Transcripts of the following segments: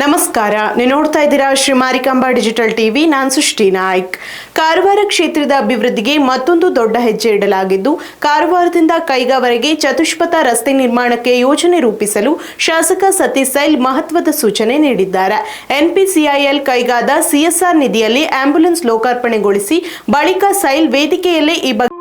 ನಮಸ್ಕಾರ, ನೀವು ನೋಡ್ತಾ ಇದ್ದೀರಾ ಶ್ರೀ ಮಾರಿಕಾಂಬಾ ಡಿಜಿಟಲ್ ಟಿವಿ. ನಾನು ಸೃಷ್ಟಿ ನಾಯ್ಕ್. ಕಾರವಾರ ಕ್ಷೇತ್ರದ ಅಭಿವೃದ್ಧಿಗೆ ಮತ್ತೊಂದು ದೊಡ್ಡ ಹೆಜ್ಜೆ ಇಡಲಾಗಿದ್ದು, ಕಾರವಾರದಿಂದ ಕೈಗಾವರೆಗೆ ಚತುಷ್ಪಥ ರಸ್ತೆ ನಿರ್ಮಾಣಕ್ಕೆ ಯೋಜನೆ ರೂಪಿಸಲು ಶಾಸಕ ಸತೀಶ್ ಸೈಲ್ ಮಹತ್ವದ ಸೂಚನೆ ನೀಡಿದ್ದಾರೆ. ಎನ್ಪಿಸಿಐಎಲ್ ಕೈಗಾದ ಸಿಎಸ್ಆರ್ ನಿಧಿಯಲ್ಲಿ ಆಂಬ್ಯುಲೆನ್ಸ್ ಲೋಕಾರ್ಪಣೆಗೊಳಿಸಿ ಬಳಿಕ ಸೈಲ್ ವೇದಿಕೆಯಲ್ಲೇ ಈ ಬಗ್ಗೆ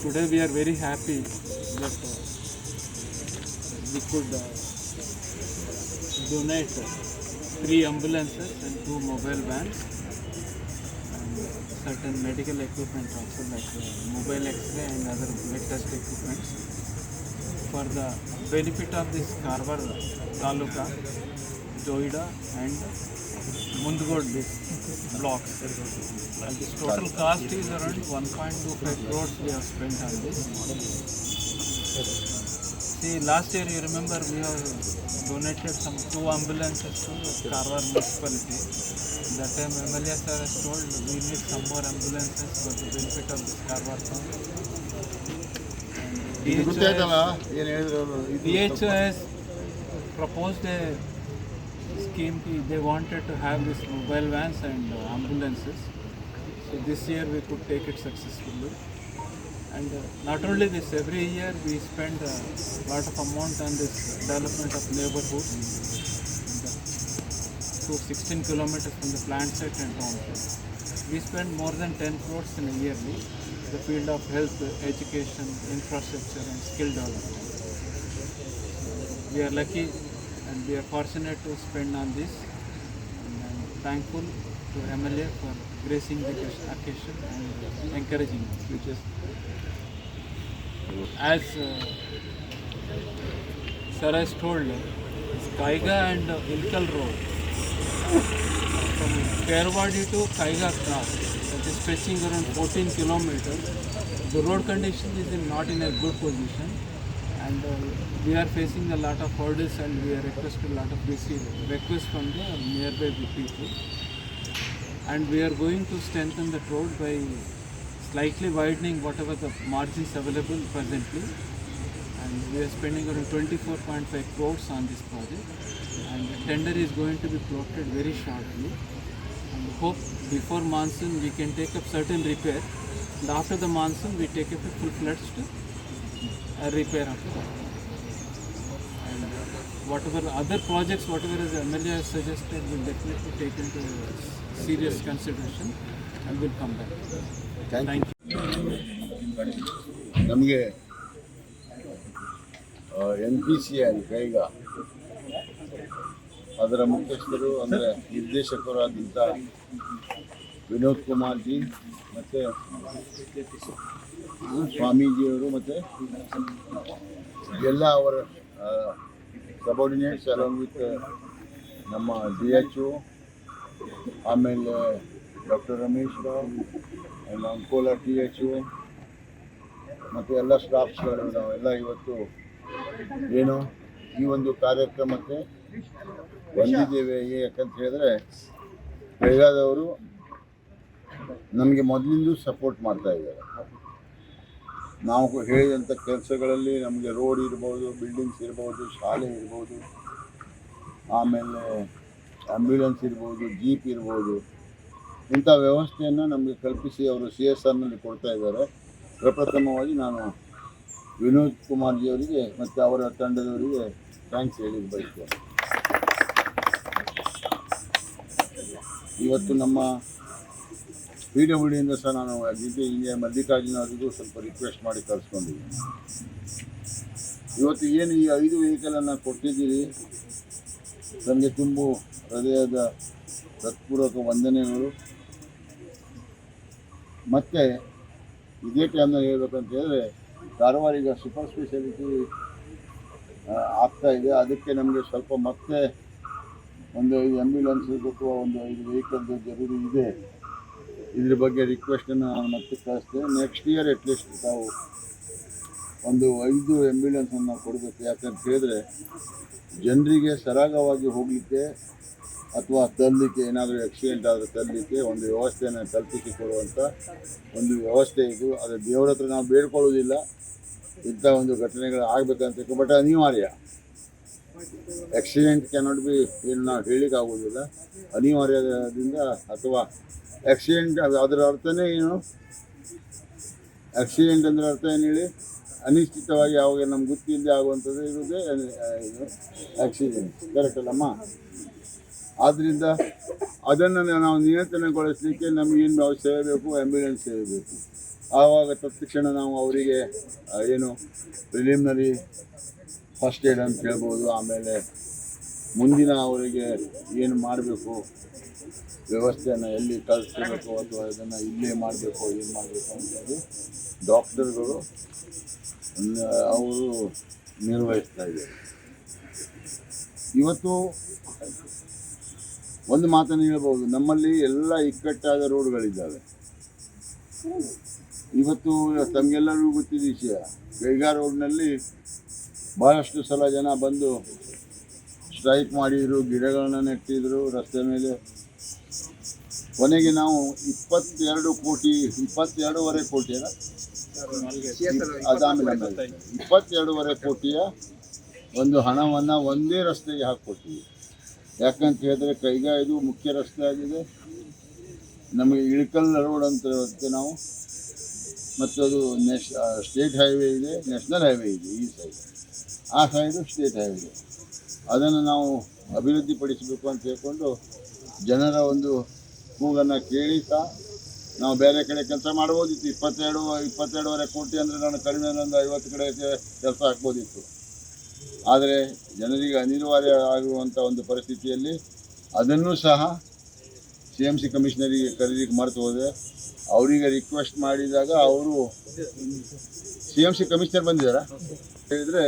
Today we are very happy that we could donate 3 ambulances and 2 mobile vans and certain medical equipment also, like mobile X-ray and other blood test equipments for the benefit of this Karwar Taluka, Joida and Mundgod blocks. And this total cost is around 1.25 crores we have spent on this. See, last year you remember we have donated some 2 ambulances to Karwar municipality. That time MLA sir has told we need some more ambulances for the benefit of this Karwar town. DHO has proposed a scheme. They wanted to have this mobile vans and ambulances. So this year we could take it successfully. And not only this, every year we spend a lot of amount on this development of neighborhoods. To 16 kilometers from the plant site and township. We spend more than 10 crores in a yearly. The field of health, education, infrastructure and skill development. We are lucky and we are fortunate to spend on this, and I am thankful to MLA for gracing the occasion and encouraging futures. As Sir has told, Kaiga and Ilkal road from Kerwadi to Kaiga cross, that is stretching around 14 kilometers. The road condition is not in a good position, and we are facing a lot of hurdles, and we are requesting a lot of requests from the nearby people. And we are going to strengthen the road by slightly widening whatever the margins available presently. And we are spending around 24.5 crores on this project. And the tender is going to be floated very shortly. And hope before monsoon we can take up certain repair. And after the monsoon we take up a full-fledged repair of it. And whatever other projects, whatever the MLA has suggested, will definitely take into serious consideration and will come back. Thank you. ನಮಗೆ NPCIL Kaiga ಅದರ ಮುಖ್ಯಸ್ಥರು ಅಂದರೆ ನಿರ್ದೇಶಕರಾದಂಥ Vinod Kumar G ಮತ್ತು ಸ್ವಾಮೀಜಿಯವರು ಮತ್ತು ಎಲ್ಲ ಅವರ subordinates along with ನಮ್ಮ DHO, ಆಮೇಲೆ doctor Ramesh Rao and Ankola THO ಮತ್ತು ಎಲ್ಲ ಸ್ಟಾಫ್ಸ್ಗಳು ನಾವೆಲ್ಲ ಇವತ್ತು ಏನು ಈ ಒಂದು ಕಾರ್ಯಕ್ರಮಕ್ಕೆ ಬಂದಿದ್ದೇವೆ. ಯಾಕಂತ ಹೇಳಿದ್ರೆ ಬೆಳಗಾದವರು ನಮಗೆ ಮೊದಲಿಂದ ಸಪೋರ್ಟ್ ಮಾಡ್ತಾ ಇದ್ದಾರೆ. ನಾವು ಹೇಳಿದಂಥ ಕೆಲಸಗಳಲ್ಲಿ ನಮಗೆ ರೋಡ್ ಇರ್ಬೋದು, ಬಿಲ್ಡಿಂಗ್ಸ್ ಇರ್ಬೋದು, ಶಾಲೆ ಇರ್ಬೋದು, ಆಮೇಲೆ ಆ್ಯಂಬ್ಯುಲೆನ್ಸ್ ಇರ್ಬೋದು, ಜೀಪ್ ಇರ್ಬೋದು, ಇಂಥ ವ್ಯವಸ್ಥೆಯನ್ನು ನಮಗೆ ಕಲ್ಪಿಸಿ ಅವರು CSRನಲ್ಲಿ ಕೊಡ್ತಾ ಇದ್ದಾರೆ. ಪ್ರಪ್ರಥಮವಾಗಿ ನಾನು ವಿನೋದ್ ಕುಮಾರ್ಜಿ ಅವರಿಗೆ ಮತ್ತು ಅವರ ತಂಡದವರಿಗೆ ಥ್ಯಾಂಕ್ಸ್ ಹೇಳಿ ಬಯಸ್ತೇನೆ. ಇವತ್ತು ನಮ್ಮ PWDಯಿಂದ ಸಹ ನಾನು ಇಂಜಿನಿಯರ್ ಮಲ್ಲಿಕಾರ್ಜುನ ಅವರಿಗೂ ಸ್ವಲ್ಪ ರಿಕ್ವೆಸ್ಟ್ ಮಾಡಿ ಕಳಿಸ್ಕೊಂಡಿದ್ದೀನಿ. ಇವತ್ತು ಏನು ಈ 5 ವೆಹಿಕಲನ್ನು ಕೊಟ್ಟಿದ್ದೀರಿ, ನಮಗೆ ತುಂಬ ಹೃದಯದ ಹೃತ್ಪೂರ್ವಕ ವಂದನೆಗಳು. ಮತ್ತು ಇದೇ ಟೈಮ್ನಲ್ಲಿ ಹೇಳ್ಬೇಕಂತ ಹೇಳಿದ್ರೆ, ಕಾರವಾರ ಈಗ ಸೂಪರ್ ಸ್ಪೆಷಾಲಿಟಿ ಆಗ್ತಾ ಇದೆ. ಅದಕ್ಕೆ ನಮಗೆ ಸ್ವಲ್ಪ ಮತ್ತೆ ಒಂದು 5 ಆ್ಯಂಬ್ಯುಲೆನ್ಸ್ ಅಥವಾ ಒಂದು 5 ವೆಹಿಕಲ್ದು ಜರೂರಿ ಇದೆ. ಇದ್ರ ಬಗ್ಗೆ ರಿಕ್ವೆಸ್ಟನ್ನು ನಾನು ಮತ್ತೆ ಕಳಿಸ್ತೇನೆ. ನೆಕ್ಸ್ಟ್ ಇಯರ್ ಅಟ್ಲೀಸ್ಟ್ ತಾವು ಒಂದು 5 ಆ್ಯಂಬ್ಯುಲೆನ್ಸನ್ನು ಕೊಡಬೇಕು. ಯಾಕಂತ ಹೇಳಿದ್ರೆ ಜನರಿಗೆ ಸರಾಗವಾಗಿ ಹೋಗಲಿಕ್ಕೆ ಅಥವಾ ತರಲಿಕ್ಕೆ, ಏನಾದರೂ ಆಕ್ಸಿಡೆಂಟ್ ಆದರೆ ತರಲಿಕ್ಕೆ ಒಂದು ವ್ಯವಸ್ಥೆಯನ್ನು ಕಲ್ಪಿಸಿಕೊಡುವಂಥ ಒಂದು ವ್ಯವಸ್ಥೆ ಇದು. ಅದು ದೇವರ ಹತ್ರ ನಾವು ಬೇಡ್ಕೊಳ್ಳೋದಿಲ್ಲ, ಇಂಥ ಒಂದು ಘಟನೆಗಳು ಆಗಬೇಕಂತ, ಬಟ್ ಅನಿವಾರ್ಯ. ಆಕ್ಸಿಡೆಂಟ್ ಕ್ಯಾನಾಟ್ ಬಿ ಏನು ನಾವು ಹೇಳಲಿಕ್ಕೆ ಆಗೋದಿಲ್ಲ. ಅನಿವಾರ್ಯದಿಂದ ಅಥವಾ ಆಕ್ಸಿಡೆಂಟ್ ಅದರ ಅರ್ಥನೇ ಏನು, ಆಕ್ಸಿಡೆಂಟ್ ಅಂದರೆ ಅರ್ಥ ಏನು ಹೇಳಿ, ಅನಿಶ್ಚಿತವಾಗಿ ಯಾವಾಗ ನಮ್ಗೆ ಗೊತ್ತಿಲ್ಲದೆ ಆಗುವಂಥದ್ದು ಇರೋದೇ ಇದು ಆಕ್ಸಿಡೆಂಟ್. ಕರೆಕ್ಟ್ ಅಲ್ಲಮ್ಮ? ಆದ್ದರಿಂದ ಅದನ್ನು ನಾವು ನಿಯಂತ್ರಣಗೊಳಿಸಲಿಕ್ಕೆ ನಮಗೇನು ವ್ಯವಸ್ಥೆ ಬೇಕು, ಆ್ಯಂಬ್ಯುಲೆನ್ಸ್ ಸೇವೆ ಬೇಕು. ಆವಾಗ ತಕ್ಷಣ ನಾವು ಅವರಿಗೆ ಏನು ಪ್ರಿಲಿಮಿನರಿ ಫಸ್ಟ್ ಏಡ್ ಅಂತ ಹೇಳ್ಬೋದು. ಆಮೇಲೆ ಮುಂದಿನ ಅವರಿಗೆ ಏನು ಮಾಡಬೇಕು, ವ್ಯವಸ್ಥೆಯನ್ನು ಎಲ್ಲಿ ಕಳಿಸ್ಬೇಕು ಅಥವಾ ಇದನ್ನು ಇಲ್ಲೇ ಮಾಡಬೇಕು, ಏನು ಮಾಡಬೇಕು ಅಂತೇಳಿ ಡಾಕ್ಟರ್ಗಳು ಅವರು ನಿರ್ವಹಿಸ್ತಾ ಇದ್ದಾರೆ. ಇವತ್ತು ಒಂದು ಮಾತನ್ನು ಹೇಳ್ಬೋದು, ನಮ್ಮಲ್ಲಿ ಎಲ್ಲ ಇಕ್ಕಟ್ಟಾದ ರೋಡ್ಗಳಿದ್ದಾವೆ. ಇವತ್ತು ತಮಗೆಲ್ಲರಿಗೂ ಗೊತ್ತಿದ್ದ ವಿಷಯ, ಕೈಗಾ ರೋಡ್ನಲ್ಲಿ ಭಾಳಷ್ಟು ಸಲ ಜನ ಬಂದು ಸ್ಟ್ರೈಕ್ ಮಾಡಿದರು, ಗಿಡಗಳನ್ನ ನೆಟ್ಟಿದ್ರು ರಸ್ತೆ ಮೇಲೆ. ಕೊನೆಗೆ ನಾವು 22.5 ಕೋಟಿ ಅದಾಮೇಲೆ 22.5 ಕೋಟಿಯ ಒಂದು ಹಣವನ್ನು ಒಂದೇ ರಸ್ತೆಗೆ ಹಾಕ್ಕೊಟ್ಟಿವಿ. ಯಾಕಂತ ಹೇಳಿದ್ರೆ ಕೈಗಾ ಇದು ಮುಖ್ಯ ರಸ್ತೆ ಆಗಿದೆ. ನಮಗೆ ಇಳಕಲ್ ರೋಡ್ ಅಂತ ಇರುತ್ತೆ ನಾವು, ಮತ್ತು ಅದು ಸ್ಟೇಟ್ ಹೈವೇ ಇದೆ, ನ್ಯಾಷನಲ್ ಹೈವೇ ಇದೆ. ಈ ಸೈಡ್, ಆ ಸೈಡು ಸ್ಟೇಟ್ ಹೈವೇ. ಅದನ್ನು ನಾವು ಅಭಿವೃದ್ಧಿಪಡಿಸಬೇಕು ಅಂತ ಹೇಳ್ಕೊಂಡು ಜನರ ಒಂದು ಕೂಗನ್ನು ಕೇಳಿ ಸಹ ನಾವು ಬೇರೆ ಕಡೆ ಕೆಲಸ ಮಾಡ್ಬೋದಿತ್ತು. 22.5 ಕೋಟಿ ಅಂದರೆ ನಾನು ಕಡಿಮೆ ಒಂದು 50 ಕಡೆ ಕೆಲಸ ಹಾಕ್ಬೋದಿತ್ತು. ಆದರೆ ಜನರಿಗೆ ಅನಿವಾರ್ಯ ಆಗಿರುವಂಥ ಒಂದು ಪರಿಸ್ಥಿತಿಯಲ್ಲಿ ಅದನ್ನು ಸಹ CMC ಕಮಿಷನರಿಗೆ ಕರೀಲಿಕ್ಕೆ ಮರೆತು ಹೋದೆ. ಅವರಿಗೆ ರಿಕ್ವೆಸ್ಟ್ ಮಾಡಿದಾಗ ಅವರು CMC ಕಮಿಷನರ್ ಬಂದಿದ್ದಾರೆ ಹೇಳಿದರೆ,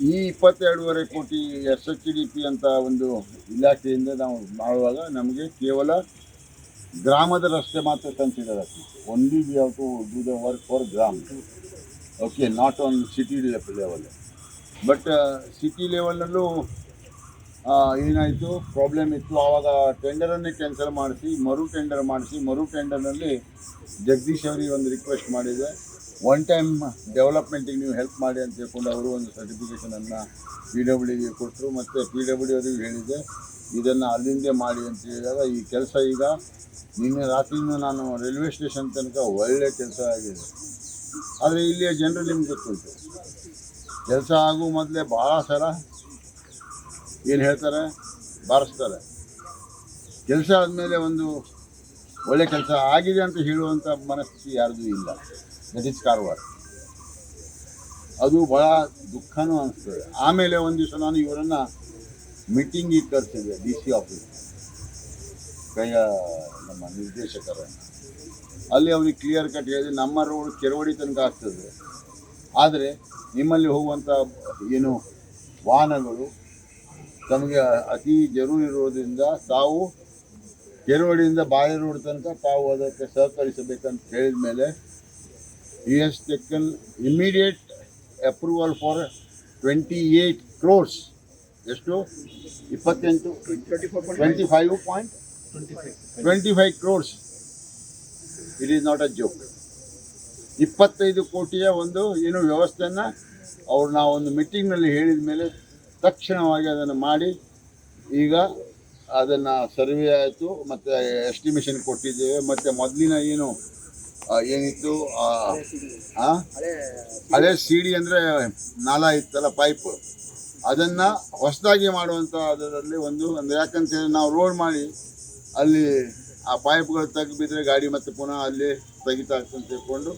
ಈ 22.5 ಕೋಟಿ SHDP ಅಂತ ಒಂದು ಇಲಾಖೆಯಿಂದ ನಾವು ಮಾಡುವಾಗ ನಮಗೆ ಕೇವಲ ಗ್ರಾಮದ ರಸ್ತೆ ಮಾತ್ರ ಕನ್ಸಿಡರ್ ಆಗ್ತದೆ. Only we have to do the work for ಗ್ರಾಮ, okay, not on city level. But city ಲೆವೆಲಲ್ಲೂ ಏನಾಯಿತು, ಪ್ರಾಬ್ಲಮ್ ಇತ್ತು. ಆವಾಗ ಟೆಂಡರನ್ನೇ ಕ್ಯಾನ್ಸಲ್ ಮಾಡಿಸಿ ಮರು ಟೆಂಡರ್ನಲ್ಲಿ ಜಗದೀಶ್ ಅವರಿಗೆ ಒಂದು ರಿಕ್ವೆಸ್ಟ್ ಮಾಡಿದೆ, ಒನ್ ಟೈಮ್ ಡೆವಲಪ್ಮೆಂಟಿಗೆ ನೀವು ಹೆಲ್ಪ್ ಮಾಡಿ ಅಂತ ಹೇಳ್ಕೊಂಡು ಅವರು ಒಂದು ಸರ್ಟಿಫಿಕೇಷನನ್ನು PWDಗೆ ಕೊಟ್ಟರು. ಮತ್ತು PWD ಅವರಿಗೆ ಹೇಳಿದೆ ಇದನ್ನು ಅಲ್ಲಿಂದೇ ಮಾಡಿ ಅಂತ ಹೇಳಿದಾಗ ಈ ಕೆಲಸ ಈಗ ನಿನ್ನೆ ರಾತ್ರಿನೂ ನಾನು ರೈಲ್ವೆ ಸ್ಟೇಷನ್ ತನಕ ಒಳ್ಳೆಯ ಕೆಲಸ ಆಗಿದೆ. ಆದರೆ ಇಲ್ಲಿಯ ಜನರು ನಿಮ್ಗೆ ಗೊತ್ತುಂಟು, ಕೆಲಸ ಆಗೋ ಮೊದಲೇ ಭಾಳ ಸಲ ಏನು ಹೇಳ್ತಾರೆ, ಬಾರಿಸ್ತಾರೆ. ಕೆಲಸ ಆದಮೇಲೆ ಒಂದು ಒಳ್ಳೆ ಕೆಲಸ ಆಗಿದೆ ಅಂತ ಹೇಳುವಂಥ ಮನಸ್ಥಿತಿ ಯಾರ್ದು ಇಲ್ಲ. That is Karwar. ಅದು ಭಾಳ ದುಃಖನೂ ಅನಿಸ್ತದೆ. ಆಮೇಲೆ ಒಂದು ದಿವಸ ನಾನು ಇವರನ್ನು ಮೀಟಿಂಗಿಗೆ ಕರೆಸಿದೆ DC ಆಫೀಸ್, ನಮ್ಮ ನಿರ್ದೇಶಕರನ್ನು. ಅಲ್ಲಿ ಅವ್ರಿಗೆ ಕ್ಲಿಯರ್ ಕಟ್ ಹೇಳಿದೆ, ನಮ್ಮ ರೋಡ್ ಕೆರವಡಿ ತನಕ ಆಗ್ತದೆ, ಆದರೆ ನಿಮ್ಮಲ್ಲಿ ಹೋಗುವಂಥ ಏನು ವಾಹನಗಳು ತಮಗೆ ಅತಿ ಜರೂರಿ ಇರೋದ್ರಿಂದ ತಾವು ಕೆರವಡಿಯಿಂದ ಬಾಳೆ ರೋಡ್ ತನಕ ತಾವು ಅದಕ್ಕೆ ಸಹಕರಿಸಬೇಕಂತ ಹೇಳಿದ ಮೇಲೆ he has taken immediate approval for 28 crores. ಎಷ್ಟು 25.28 25 crores. It is not a joke. 25 ಕೋಟಿಯ ಒಂದು ಏನು ವ್ಯವಸ್ಥೆಯನ್ನು ಅವ್ರು ನಾವು ಒಂದು ಮೀಟಿಂಗ್ನಲ್ಲಿ ಹೇಳಿದ ಮೇಲೆ ತಕ್ಷಣವಾಗಿ ಅದನ್ನು ಮಾಡಿ ಈಗ ಅದನ್ನು ಸರ್ವೆ ಆಯಿತು ಮತ್ತು ಎಸ್ಟಿಮೇಷನ್ ಕೊಟ್ಟಿದ್ದೇವೆ. ಮತ್ತು ಮೊದಲಿನ ಏನಿತ್ತು ಹಳೆ CD ಅಂದರೆ ನಾಲ ಇತ್ತಲ್ಲ ಪೈಪ್, ಅದನ್ನು ಹೊಸದಾಗಿ ಮಾಡುವಂಥ ಅದರಲ್ಲಿ ಒಂದು ಯಾಕಂತೇಳಿ ನಾವು ರೋಡ್ ಮಾಡಿ ಅಲ್ಲಿ ಆ ಪೈಪ್ಗಳು ತೆಗೆಬಿದ್ರೆ ಗಾಡಿ ಮತ್ತೆ ಪುನಃ ಅಲ್ಲಿ ತೆಗಿತಾ ಅಂತ ತಿಳ್ಕೊಂಡು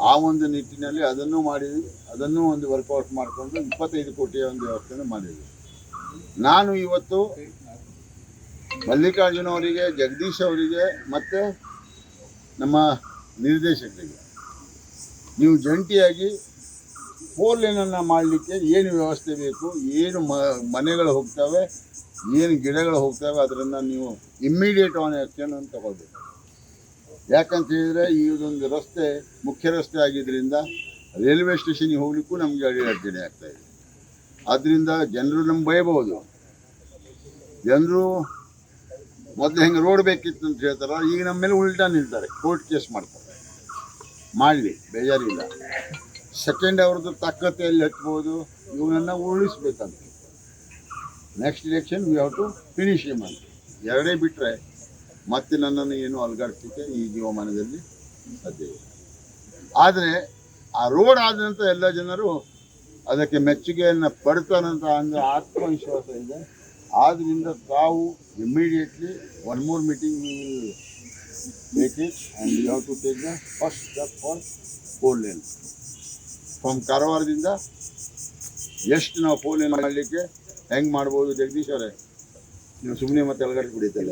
ಆ ಒಂದು ನಿಟ್ಟಿನಲ್ಲಿ ಅದನ್ನು ಮಾಡಿದ್ವಿ. ಅದನ್ನು ಒಂದು ವರ್ಕೌಟ್ ಮಾಡಿಕೊಂಡು 25 ಕೋಟಿಯ ಒಂದು ವ್ಯವಸ್ಥೆಯನ್ನು ಮಾಡಿದ್ವಿ. ನಾನು ಇವತ್ತು ಮಲ್ಲಿಕಾರ್ಜುನ ಅವರಿಗೆ, ಜಗದೀಶ್ ಅವರಿಗೆ ಮತ್ತು ನಮ್ಮ ನಿರ್ದೇಶಕರಿಗೆ ನೀವು ಜಂಟಿಯಾಗಿ 4 ಲೇನನ್ನು ಮಾಡಲಿಕ್ಕೆ ಏನು ವ್ಯವಸ್ಥೆ ಬೇಕು, ಏನು ಮನೆಗಳು ಹೋಗ್ತವೆ, ಏನು ಗಿಡಗಳು ಹೋಗ್ತವೆ, ಅದನ್ನು ನೀವು ಇಮ್ಮಿಡಿಯೇಟ್ ಆನ್ ಆ್ಯಕ್ಷನ್ ಅಂತ ತಗೊಳ್ಬೇಕು. ಯಾಕಂತ ಹೇಳಿದರೆ ಇದೊಂದು ರಸ್ತೆ ಮುಖ್ಯ ರಸ್ತೆ ಆಗಿದ್ದರಿಂದ ರೈಲ್ವೆ ಸ್ಟೇಷನ್ಗೆ ಹೋಗ್ಲಿಕ್ಕೂ ನಮಗೆ ಅಡಚಣೆ ಆಗ್ತಾಯಿದೆ. ಆದ್ದರಿಂದ ಜನರು ನಮ್ಗೆ ಬಯಬಹುದು. ಜನರು ಮೊದಲು ಹೆಂಗೆ ರೋಡ್ ಬೇಕಿತ್ತು ಅಂತ ಹೇಳ್ತಾರೆ, ಈಗ ನಮ್ಮ ಮೇಲೆ ಉಲ್ಟಾ ನಿಲ್ತಾರೆ, ಕೋರ್ಟ್ ಕೇಸ್ ಮಾಡ್ತಾರೆ. ಮಾಡಲಿ, ಬೇಜಾರಿಲ್ಲ. ಸೆಕೆಂಡ್ ಅವ್ರದ್ದು ತಾಕತ್ತೆಯಲ್ಲಿ ಹತ್ಬೋದು, ಇವನನ್ನು ಉಳಿಸ್ಬೇಕಂತ. Next election we have to finish him ಅಂತ ಎರಡೇ ಬಿಟ್ಟರೆ ಮತ್ತೆ ನನ್ನನ್ನು ಏನು ಅಲ್ಗಾಡಿಸಲಿಕ್ಕೆ ಈ ಜೀವಮಾನದಲ್ಲಿ ಸಾಧ್ಯ ಇಲ್ಲ. ಆದರೆ ಆ ರೋಡ್ ಆದ ನಂತರ ಎಲ್ಲ ಜನರು ಅದಕ್ಕೆ ಮೆಚ್ಚುಗೆಯನ್ನು ಪಡ್ತಾರಂತ ಅಂದರೆ ಆತ್ಮವಿಶ್ವಾಸ ಇದೆ. ಆದ್ದರಿಂದ ತಾವು immediately one more meeting we will make it and you have to take the first step for 4 lane from ಕಾರವಾರದಿಂದ. ಎಷ್ಟು ನಾವು 4 ಲೇನ್ ಮಾಡಲಿಕ್ಕೆ ಹೆಂಗೆ ಮಾಡ್ಬೋದು ಜಗದೀಶ್ ಅವರೇ? ನೀವು ಸುಮ್ಮನೆ ಮತ್ತೆ ಅಲ್ಗಾಡಿ ಕುಡಿತಲ್ಲ.